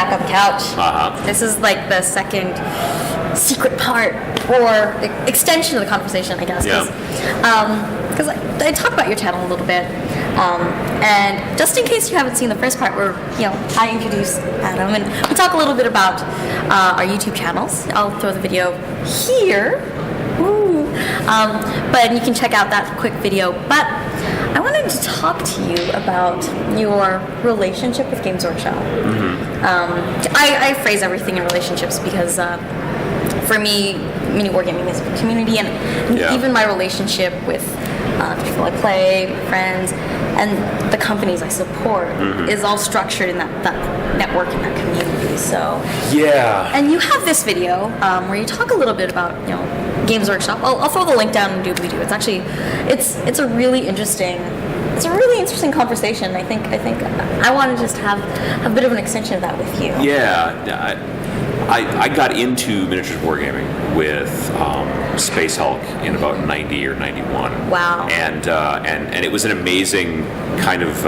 back on the couch. Uh-huh. This is like the second secret part or extension of the conversation, I guess. Because I talk about your channel a little bit. And just in case you haven't seen the first part where, I introduce Adam and we talk a little bit about our YouTube channels. I'll throw the video here. Woo. But you can check out that quick video. But I wanted to talk to you about your relationship with Games Workshop. I phrase everything in relationships because for me, mini wargaming is a community, and even my relationship with the people I play, friends, and the companies I support is all structured in that network and that community. So and you have this video where you talk a little bit about Games Workshop. I'll throw the link down in doobly-doo. It's actually it's a really interesting. It's a really interesting conversation. I think I want to just have a bit of an extension of that with you. Yeah, I got into miniatures wargaming with Space Hulk in about 90 or 91. Wow. And it was an amazing kind of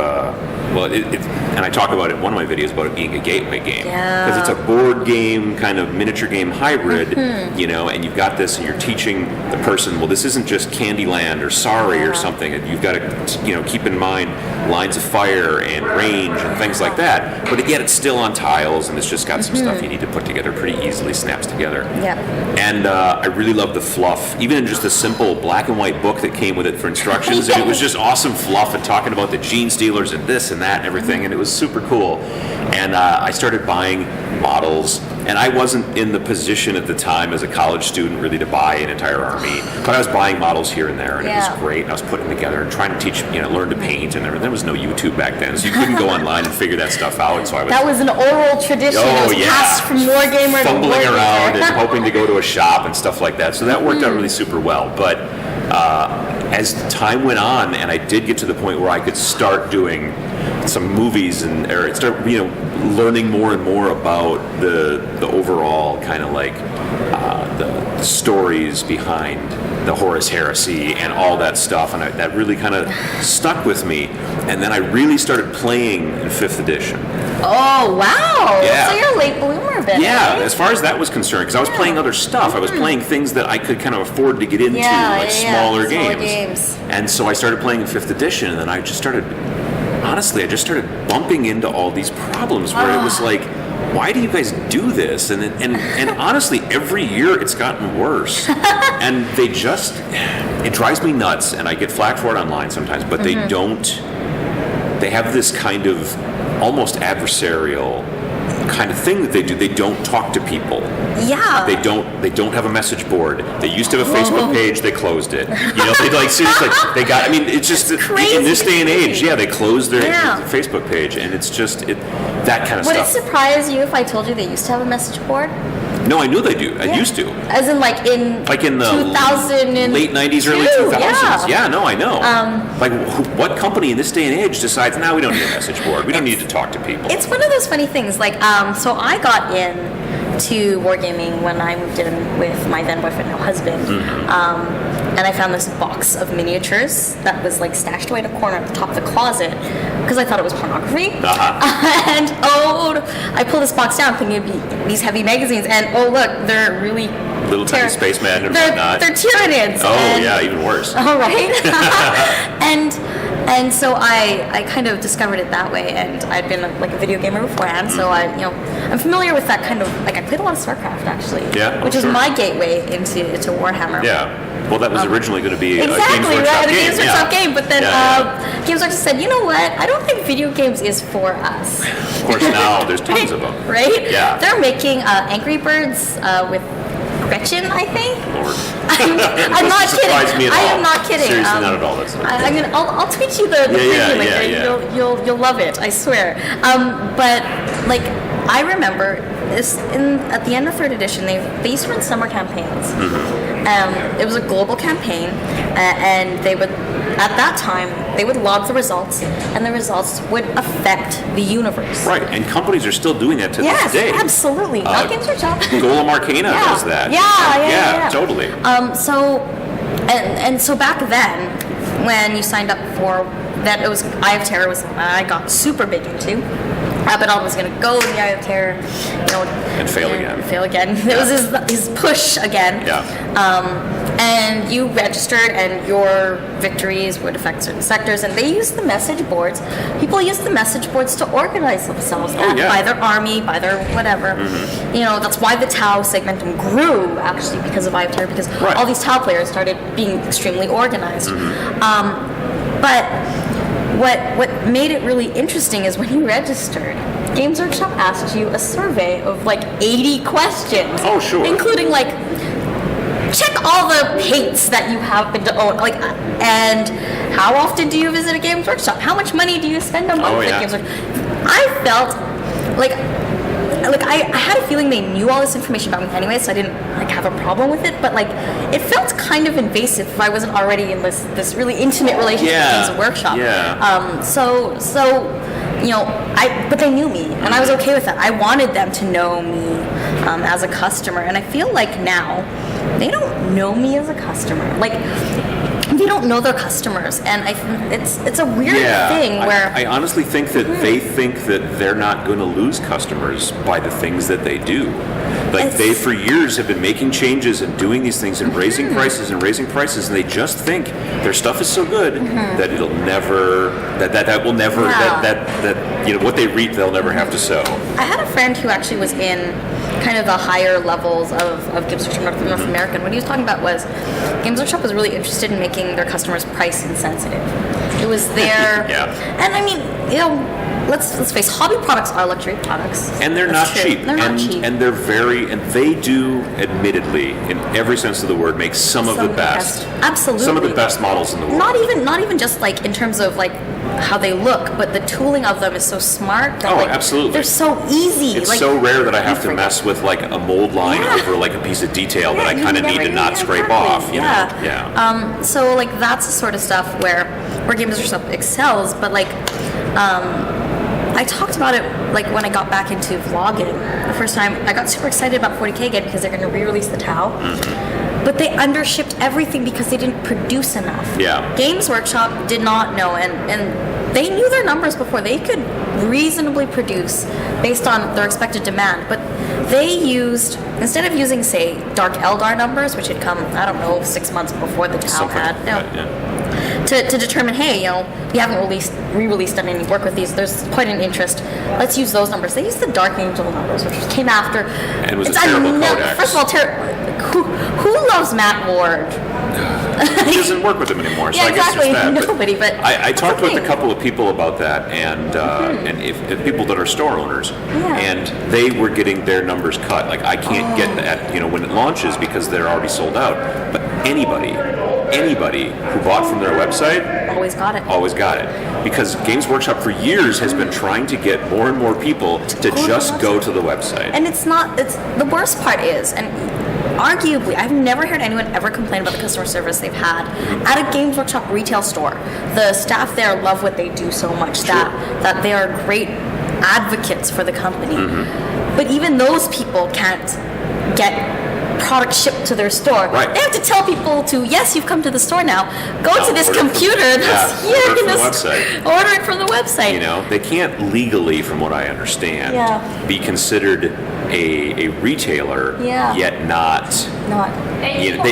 and I talk about it in one of my videos about it being a gateway game, because it's a board game kind of miniature game hybrid, and you've got this, and you're teaching the person, well, this isn't just Candyland or Sorry or something, and you've got to keep in mind lines of fire and range and things like that, but yet it's still on tiles, and it's just got some stuff you need to put together pretty easily, snaps together. And I really love the fluff, even in just a simple black and white book that came with it for instructions, and it was just awesome fluff and talking about the gene stealers and this and that and everything, and it was super cool. And I started buying models, and I wasn't in the position at the time as a college student really to buy an entire army, but I was buying models here and there, and it was great, and I was putting together and trying to teach, learn to paint and everything. There was no YouTube back then, so you couldn't go online and figure that stuff out, so I was... That was an oral tradition. Passed from wargamer to fumbling wargamer. around and hoping to go to a shop and stuff like that, so that worked out really super well. But as time went on, and I did get to the point where I could start doing some movies and start learning more and more about the overall kind of like the stories behind the Horus Heresy and all that stuff, and that really kind of stuck with me. And then I really started playing in 5th edition. Oh, wow. Yeah. So you're a late bloomer then, Yeah, right? as far as that was concerned, because I was playing other stuff. I was playing things that I could kind of afford to get into, smaller games. And so I started playing in 5th edition, and then I just started bumping into all these problems where it was like, why do you guys do this? And honestly, every year it's gotten worse. And it drives me nuts, and I get flack for it online sometimes, but they have this kind of almost adversarial kind of thing that they do. They don't talk to people. Yeah. They don't have a message board. They used to have a Facebook page. They closed it. They seriously, it's just in this day and age, they closed their Facebook page, and it's just that kind of stuff. Would it surprise you if I told you they used to have a message board? No, I knew they do. I used to. As in in the 2000 and late 90s, early 2000s. Yeah, no, I know. What company in this day and age decides, we don't need a message board. We don't need to talk to people. It's one of those funny things. So I got into wargaming when I moved in with my then boyfriend, now husband. And I found this box of miniatures that was stashed away in a corner at the top of the closet because I thought it was pornography. And I pulled this box down thinking it'd be these heavy magazines, and look, they're really little tiny spaceman and whatnot. They're Tyranids. Even worse. All right. And so I kind of discovered it that way, and I'd been a video gamer beforehand, so I'm familiar with that kind of I played a lot of StarCraft actually, which is my gateway into Warhammer. Yeah. Well, that was originally going to be a Games Workshop game, but then Games Workshop said, you know what? I don't think video games is for us. Of course, now there's tons of them. Right? Yeah. They're making Angry Birds with Gretchen, I think. Lord. I'm not kidding. I am not kidding. Seriously, not at all. I'll tweet you the preview. You'll love it. I swear. But I remember this at the end of 3rd edition. They used to run summer campaigns. It was a global campaign, and they would. At that time, they would log the results, and the results would affect the universe. Right, and companies are still doing that to this day. Yes, absolutely. Not Games Workshop. Golem Arcana does that. Yeah, totally. So back then, when you signed up for that, it was Eye of Terror. I got super big into. Abaddon was going to go in the Eye of Terror, And fail again. Fail again. It was his push again. Yeah. And you registered, and your victories would affect certain sectors. And they used the message boards. People used the message boards to organize themselves by their army, by their whatever. That's why the Tau segmentum grew, actually, because of Eye of Terror, because all these Tau players started being extremely organized. But what made it really interesting is when you registered, Games Workshop asked you a survey of 80 questions. Oh, sure. Including check all the paints that you happen to own, and how often do you visit a Games Workshop? How much money do you spend a month at Games Workshop? I felt I had a feeling they knew all this information about me anyway, so I didn't have a problem with it. But it felt kind of invasive if I wasn't already in this really intimate relationship with Games Workshop. Yeah. But they knew me, and I was okay with that. I wanted them to know me as a customer, and I feel like now they don't know me as a customer. They don't know their customers, and it's a weird thing where I honestly think that they think that they're not going to lose customers by the things that they do. They for years have been making changes and doing these things and raising prices, and they just think their stuff is so good that it'll never what they reap they'll never have to sow. I had a friend who actually was in kind of the higher levels of Games Workshop North America. And what he was talking about was Games Workshop was really interested in making their customers price insensitive. It was their and I mean, let's face it, hobby products are luxury products. And they're not cheap. They're not cheap. And they do, admittedly, in every sense of the word, make some of the best. Absolutely. Some of the best models in the world. Not even just in terms of how they look, but the tooling of them is so smart. That, absolutely. They're so easy. It's so rare that I have to mess with a mold line over a piece of detail that I kind of need to not scrape off. You know? Yeah. So that's the sort of stuff where Games Workshop excels, but I talked about it when I got back into vlogging the first time. I got super excited about 40K again because they're going to re-release the Tau. But they undershipped everything because they didn't produce enough. Yeah. Games Workshop did not know, and they knew their numbers before. They could reasonably produce based on their expected demand, but they used, instead of using, say, Dark Eldar numbers, which had come, 6 months before the Tau had, to determine, hey, we haven't re-released done any work with these. There's quite an interest. Let's use those numbers. They used the Dark Angel numbers, which came after. And it was a terrible codex. First of all, who loves Matt Ward? He doesn't work with them anymore, so I guess exactly. there's that. Nobody, but I talked with a couple of people about that, and if people that are store owners, and they were getting their numbers cut. I can't get that, when it launches because they're already sold out. But anybody who bought from their website always got it. Because Games Workshop for years has been trying to get more and more people to just go to the website. And it's the worst part is, and arguably, I've never heard anyone ever complain about the customer service they've had at a Games Workshop retail store. The staff there love what they do so much that they are great advocates for the company. But even those people can't get product shipped to their store. Right. They have to tell people yes, you've come to the store now. Go to this computer that's here. Order it from the website. They can't legally, from what I understand, be considered a retailer, yet not.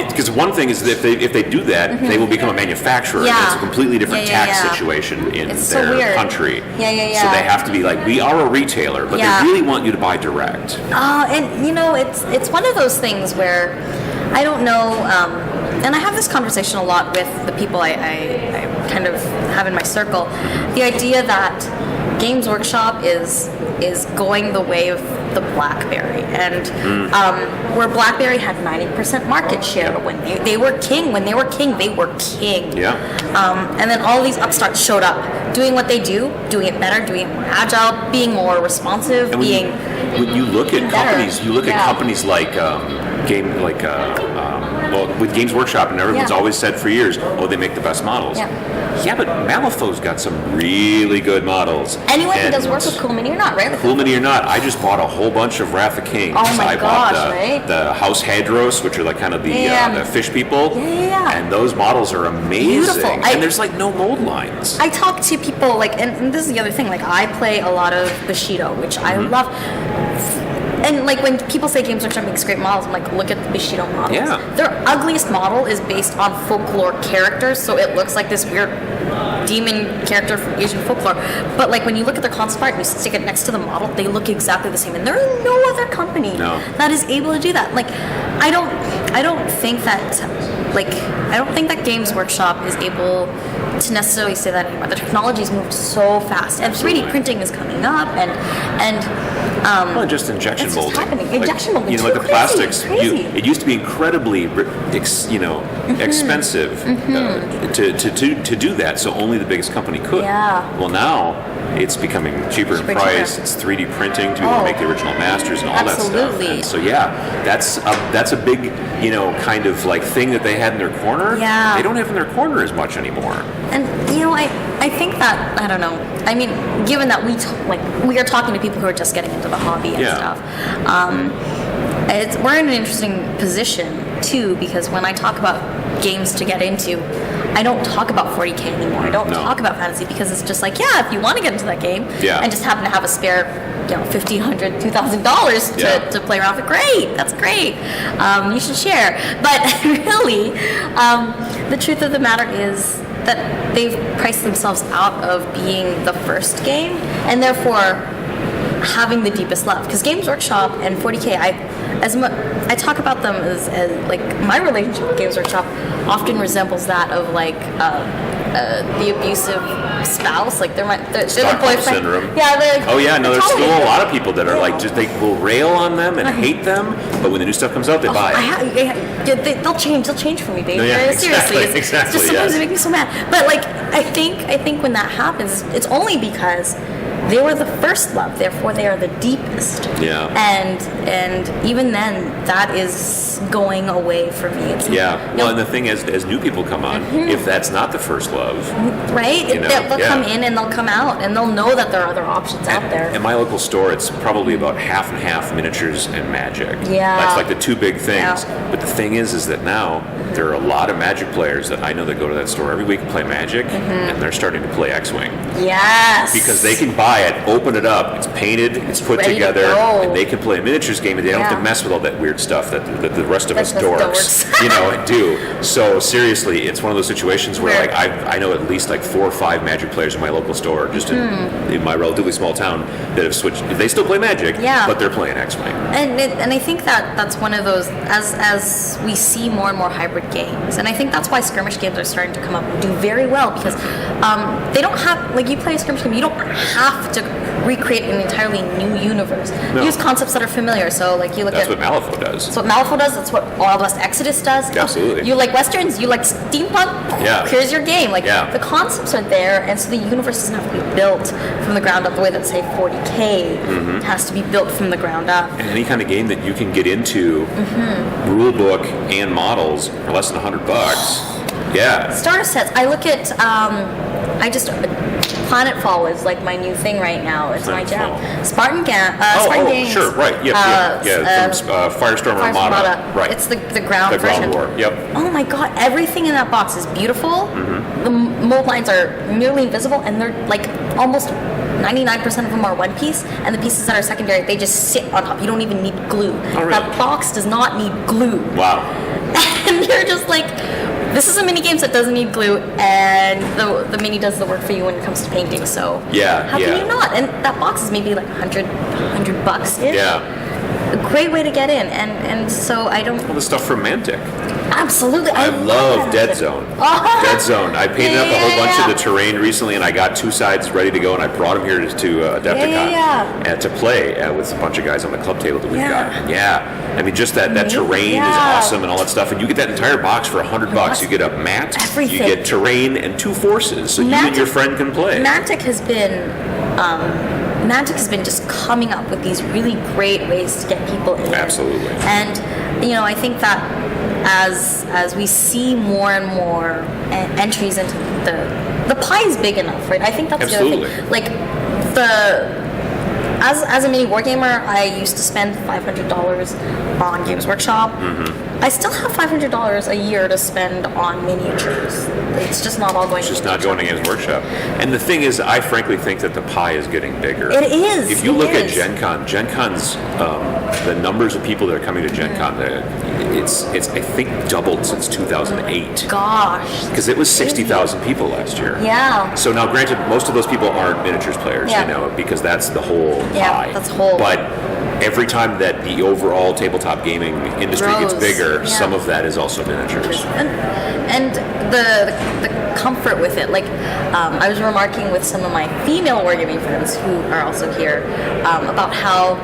Because one thing is that if they do that, they will become a manufacturer, and it's a completely different tax situation in their country. So they have to be we are a retailer, but they really want you to buy direct. And it's one of those things where I don't know, and I have this conversation a lot with the people I kind of have in my circle. The idea that Games Workshop is going the way of the BlackBerry, and where BlackBerry had 90% market share when they were king. When they were king, they were king. Yeah. And then all these upstarts showed up, doing what they do, doing it better, doing it more agile, being more responsive, when you look at companies, companies like with Games Workshop, and everyone's always said for years, they make the best models. Yeah, but Malifaux's got some really good models. Anyone who does work with Cool Mini or not, right? Cool Mini or not, I just bought a whole bunch of Wrath of Kings. Oh my I bought gosh, right? the House Hadros, which are like kind of the fish people. Yeah. And those models are amazing. Beautiful. And there's like no mold lines. I talk to people like, and this is the other thing. Like, I play a lot of Bushido, which I love. And like when people say Games Workshop makes great models, I'm like, look at the Bushido models. Yeah. Their ugliest model is based on folklore characters, so it looks like this weird demon character from Asian folklore. But like when you look at their concept art and you stick it next to the model, they look exactly the same. And there is no other company that is able to do that. Like, I don't think that Games Workshop is able to necessarily say that anymore. The technology's moved so fast, and 3D printing is coming up, and well, just injection it's just molding. happening. Injection molding, like the crazy, plastics. crazy. It used to be incredibly, expensive to do that. So only the biggest company could. Yeah. Well, now it's becoming cheaper in price. It's 3D printing to be able to make the original masters and all that stuff. And so that's a big kind of like thing that they had in their corner. Yeah. They don't have in their corner as much anymore. And I think that, I don't know. I mean, given that we are talking to people who are just getting into the hobby and stuff, we're in an interesting position too, because when I talk about games to get into, I don't talk about 40K anymore. I don't talk about fantasy, because it's just like, if you want to get into that game and just happen to have a spare $1,500, $2,000 to play around with, great, that's great. You should share. But really, the truth of the matter is that they've priced themselves out of being the first game, and therefore having the deepest love. Because Games Workshop and 40K, I talk about them as like, my relationship with Games Workshop often resembles that of like the abusive spouse. Like they're the boyfriend. Syndrome. Yeah. There's still a lot of people that are like, just they will rail on them and hate them, but when the new stuff comes out, they buy it. They'll change for me, babe. Exactly, Seriously, it's just sometimes it makes me so mad. But like, I think when that happens, it's only because they were the first love, therefore they are the deepest. Yeah. And even then, that is going away for me. It's, well, and the thing is, as new people come on, if that's not the first love, right? They'll come in and they'll come out, and they'll know that there are other options out there. In my local store, it's probably about half and half miniatures and Magic. Yeah. That's like the two big things. Yeah. But the thing is that now there are a lot of Magic players that I know that go to that store every week and play Magic, and they're starting to play X-Wing. Yes. Because they can buy it, open it up, it's painted, it's put together, and they can play a miniatures game, and they don't have to mess with all that weird stuff that the rest of us dorks, do. So seriously, it's one of those situations where like I know at least like 4 or 5 Magic players in my local store, just in my relatively small town, that have switched. They still play Magic, but they're playing X-Wing. And I think that's one of those, as we see more and more hybrid games, and I think that's why skirmish games are starting to come up and do very well, because they don't have, like, you play a skirmish game, you don't have to recreate an entirely new universe. No. Use concepts that are familiar. So like you look That's at... what Malifaux does. That's what Malifaux does. That's what Wild West Exodus does. Absolutely. You like Westerns, you like steampunk, here's your game. Like the concepts are there, and so the universe doesn't have to be built from the ground up the way that, say, 40K has to be built from the ground up. And any kind of game that you can get into, rule book and models for less than $100. Starter sets. I look at Planetfall is like my new thing right now. It's my jam. Spartan Games. Sure, right. From Firestorm Armada. Right. It's the ground version. Ground war. Yep. Oh my god, everything in that box is beautiful. The mold lines are nearly invisible, and they're like almost 99% of them are one piece, and the pieces that are secondary, they just sit on top. You don't even need glue. Oh, really? That box does not need glue. Wow. And you're just like, this is a mini game that doesn't need glue, and the mini does the work for you when it comes to painting. So how can you not? And that box is maybe like $100 ish. A great way to get in, and so I don't. All the stuff from Mantic. Absolutely, I love Dead Zone. Dead Zone. I painted up a whole bunch of the terrain recently, and I got 2 sides ready to go, and I brought them here to Adepticon and to play with a bunch of guys on the club table that we've got. I mean, just that terrain is awesome and all that stuff, and you get that entire box for $100. You get a mat, you get terrain, and 2 forces, so you and your friend can play. Mantic has been just coming up with these really great ways to get people in. Absolutely. And I think that as we see more and more entries into the pie is big enough, right? I think that's Absolutely. the other thing. Like as a mini wargamer, I used to spend $500 on Games Workshop. I still have $500 a year to spend on miniatures. It's just not all going. It's just not going to Games Workshop. And the thing is, I frankly think that the pie is getting bigger. It is. If you look at Gen Con's the numbers of people that are coming to Gen Con, it's I think doubled since 2008. Gosh. Because it was 60,000 people last year. Yeah. So now, granted, most of those people aren't miniatures players, Yeah. you know, because that's the whole Yeah, pie. that's whole. But every time that the overall tabletop gaming industry gets Grows. bigger, Yeah. some of that is also miniatures. And the comfort with it, like I was remarking with some of my female wargaming friends who are also here about how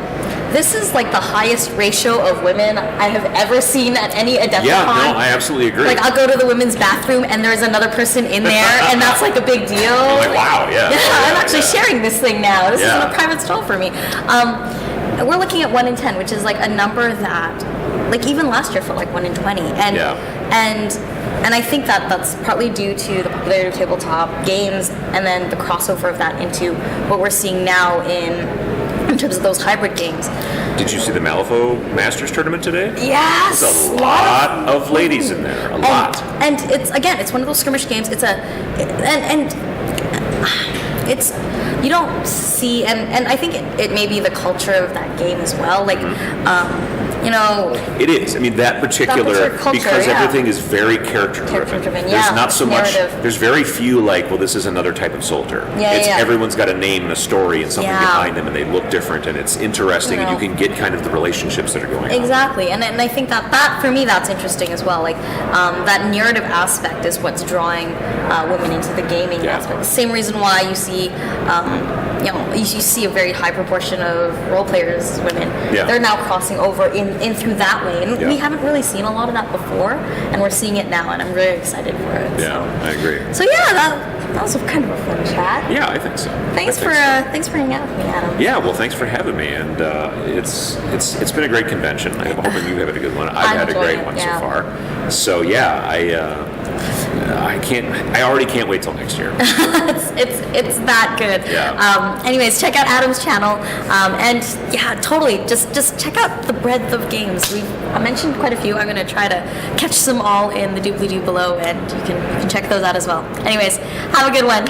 this is like the highest ratio of women I have ever seen at any Adepticon. Yeah, no, I absolutely agree. Like I'll go to the women's bathroom and there's another person in there, and that's like a big deal. I'm like, wow, yeah. I'm actually sharing this thing now. This Yeah. isn't a private stall for me. We're looking at 1 in 10, which is like a number that, like even last year felt like 1 in 20, and I think that that's partly due to the popularity of tabletop games, and then the crossover of that into what we're seeing now in terms of those hybrid games. Did you see the Malifaux Masters tournament today? Yes, There's a lot of ladies in there. A lot. And it's one of those skirmish games. It's it's you don't see, and I think it may be the culture of that game as well. Like, you know, It is. I mean, that particular culture, because yeah. everything is very character driven. Character-driven, There's yeah. not so much. Narrative. There's very few like, well, this is another type of soldier. Yeah. Everyone's got a name and a story and something Yeah. behind them, and they look different, and it's interesting, and you can get kind of the relationships that are going on. Exactly, and I think that for me that's interesting as well. Like that narrative aspect is what's drawing women into the gaming Yeah. aspect. The same reason why you see, you see a very high proportion of role players, women. Yeah. They're now crossing over in through that way, and Yeah. we haven't really seen a lot of that before, and we're seeing it now, and I'm really excited for it. Yeah, I agree. So yeah, that was kind of a fun chat. Yeah, I think so. Thanks I think so. thanks for hanging out with me, Adam. Yeah, well, thanks for having me, and it's been a great convention. I'm hoping you have a good one. I've had a enjoyed great it, one yeah. so far. So yeah, I already can't wait till next year. It's that good. Yeah. Anyways, check out Adam's channel, and yeah, totally. Just check out the breadth of games. I mentioned quite a few. I'm gonna try to catch them all in the doobly-doo below, and you can check those out as well. Anyways, have a good one.